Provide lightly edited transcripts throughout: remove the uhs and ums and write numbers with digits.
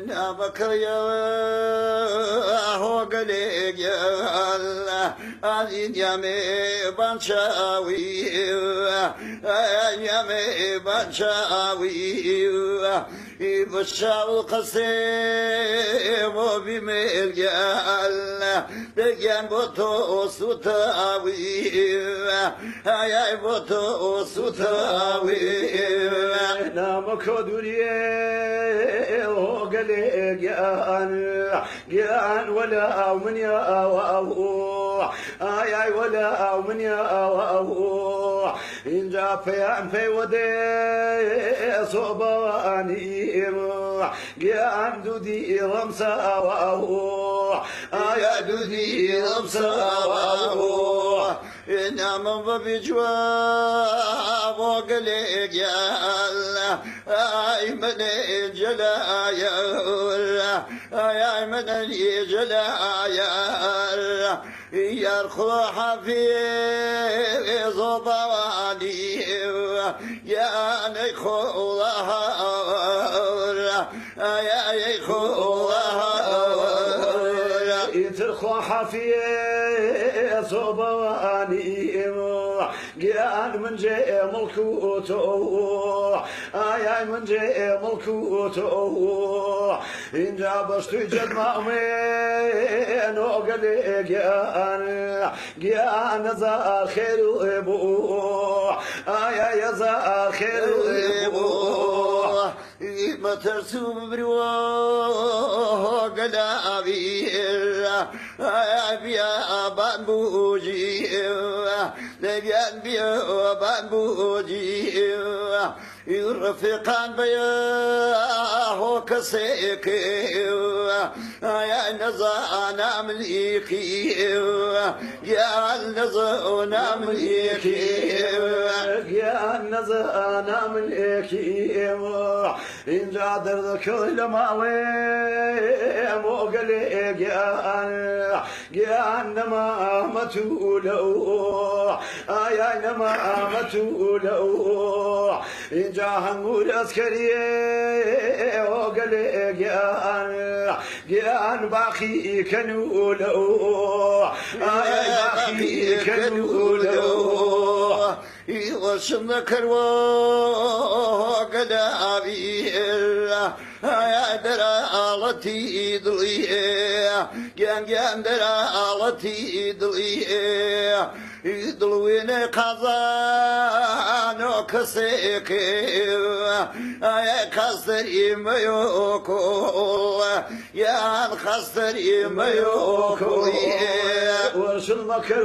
نامك يا هو قليق يا الله عزيز يا مي بنشاوي يا مي بنشاوي بشاو القصيم وبميل يا الله بجان بطو سوتاوي يا بطو سوتاوي نامك دنيا وقلق يا ولا من يا واهو يا ولا من يا واهو إن جاء في ودي صباني يا دودي رمسا واهو يا دودي رمسا واهو نعم بجواب وقلق يا الله اي من الجلايا يا من الجلايا يرخوها في ضباني يا نيخوها يا نيخوها يترخوها في صباني قيان من جاء ملكوته يا من جاء ملكوته إن جابست جد مؤمن وقل قيان ذا خير ابو يا ذا خير ابو ما ترسم بروح قلبي يا بامبوجي بيا بامبوجي يرفقان بياه كسيك يا نزانا مليكي يا نزانا مليكي يا نزانا مليكي إن جادر كل ما وين مقلق يا نما متولو يا نما متولو إن جاهم العسكري وقلق يا باقي كنولو باقي كنولو وشمكر وقلابي يا درالتي دلي جان درالتي دلي يدلوين قضان وكسيك يا كسر يميوكو يا خسر يميوكو ورسل مكر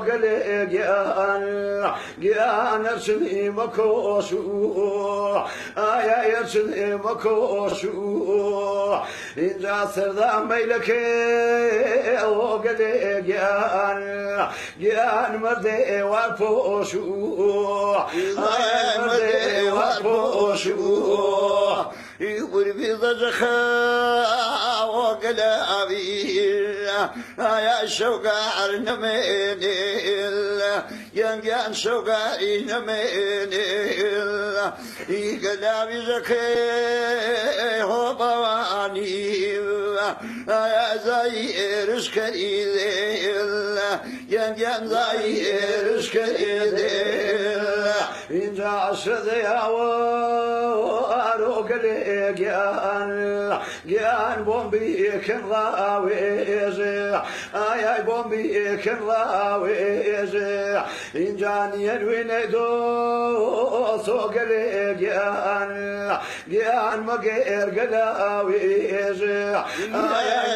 وقلق يا نرسل مكوشو يا يرسل مكوشو إن جاء سردان ميلك وقلق يا مردي وارفوشو يا مردي وارفوشو يقول بضجخا وقلابي يا شوقار نمين ينقان شوقاري نمين يقلابي زكي هو بواني يا زي رشكري ينقان زي رشكري إن جاء الشذي وقلق يا بومبي كن راويز يا بومبي كن راويز إن جاني الوين دو سوقلق يا مقير قلاويز يا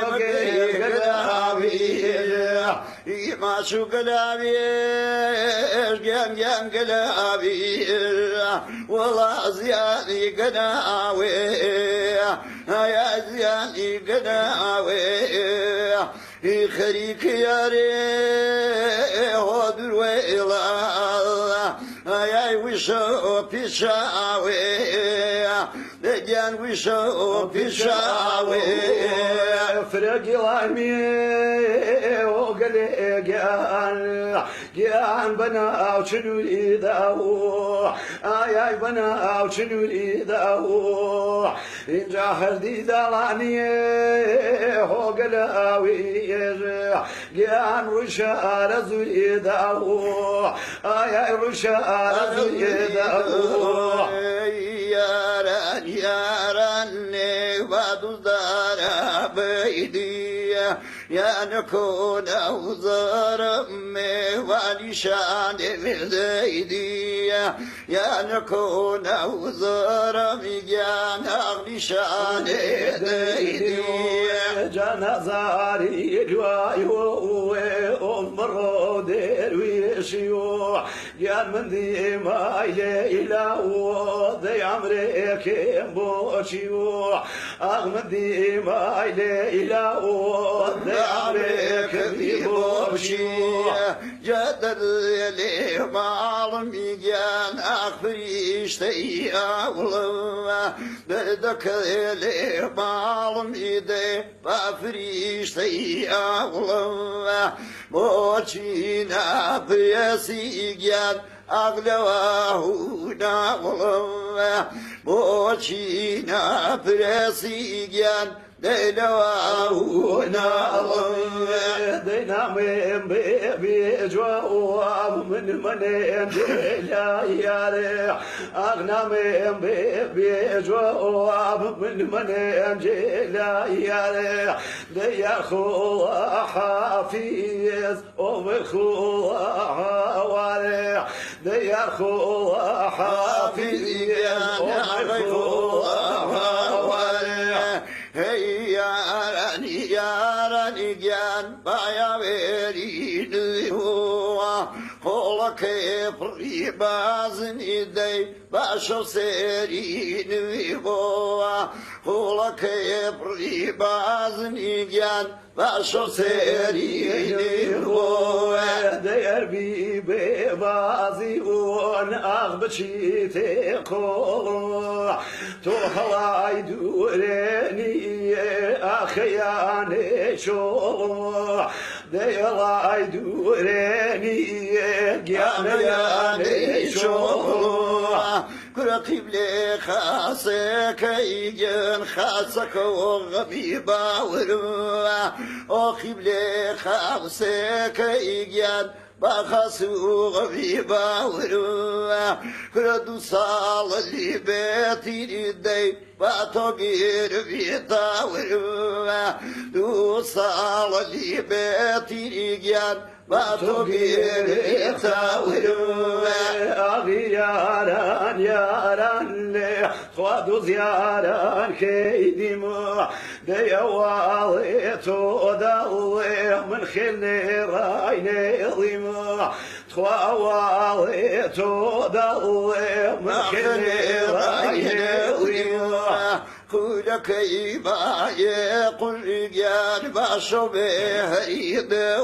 مقير قلاويز ما شو قلابيش جام قلابي والله زيادي قناوي يا زيادي قناوي خريك يا ري هودر ويلا يا وشو بيشاوي لجان وشو بيشاوي فرق لامي وقلق جان بنا وشنو يداو آي بنا وشنو يداو إن جاهر دي دلاني هو قلاوي جان رشا رزو يداو آي رشا رزو يداو yaran yaran ne vaduzara beydiye yani kona uzarım me valişan evdeydiye yani kona uzarım yani ağlişan evdeydiye canazari rivayo umro dervişyo gel men di maile ilawo de amre ke boçiyo ağmen di maile ilawo de amre ke boçiyo Cadeli malım yiyen akfirişte yavlım Bedekeli malım ide bafirişte yavlım Moçina piyesi yiyen Aglevahu navlım Moçina piyesi yiyen Delevahu navlım دينامين بجواب من لا ياري أغنامين بجواب من لا ياري ديخو حافيز ومخو حواري ديخو حافيز ومخو حواري Hey yaran igen baya verini hua Kola kefri bazın idey başo serini hua Kola kefri bazın igen başo serini hua Değer bir bebazi un ağbıçı tekolu Tu havay dureni akhiyane şolu Değer dureni gyanayane şolu Kura kıble khasa kaygen khasa koğmi bağırım O kıble khasa kaygen Bakası oğmi bağırım Kura dusal libetini dey Bato bir vitavırım Dusal libetini gen Bato bir vitavırım Aği yaran yaran ne Tuaduz yaran keydim Deyavali tudalı Min khilni rayne ظim Tuavali tudalı Min khilni rayne ظim Kula kaybaye kulgen başo behide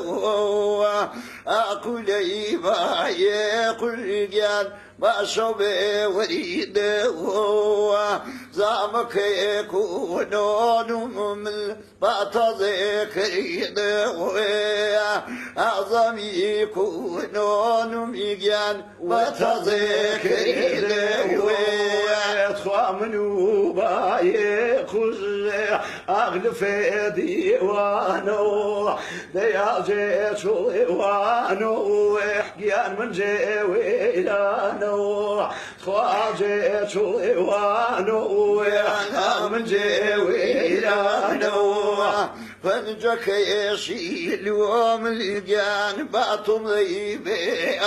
Kula ibaye kulgen başo bevride Zamak yekunonum bata zekride Azam yekunonum igen bata zekride Txamnu baye kuzze Ağlif edivano Deyace çulivano Giyan min cevilano Txace çulivano Giyan min cevilano فنجك يشيل يوم الجان باتم ذيبه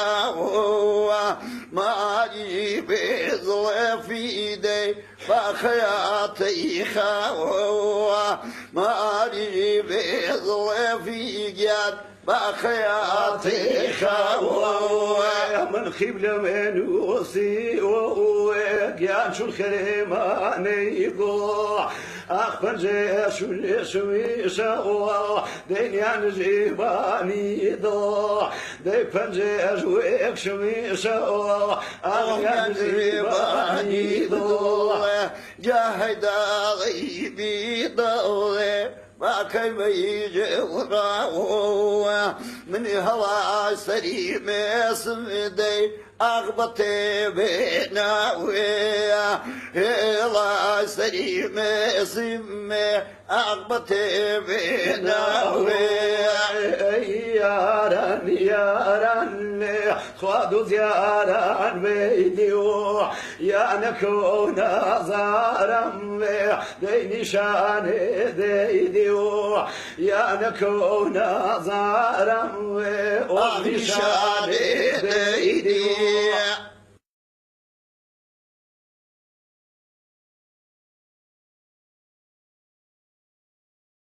ما يبي ظلفي يدي فخياتي خاوة ما يبي ظلفي جان بخياتي خاوة من خبل من وصي وقيان شو الخريمان يضوع أخبر جيش الاسمي سوا دنيا نزيباني ضوع دي فنجيش ويكسمي سوا أغنيا نزيباني ضوع جاهد غيبي ضوع ما كيف يجورا من هوا سليم سمدي أغبطي بينا ويا هوا سليم سمي أغبطي بينا ويا ياران ياران خادو زياران بيديو يا نكون زارم ديني شان ديديو يا نكون زارم أغني شان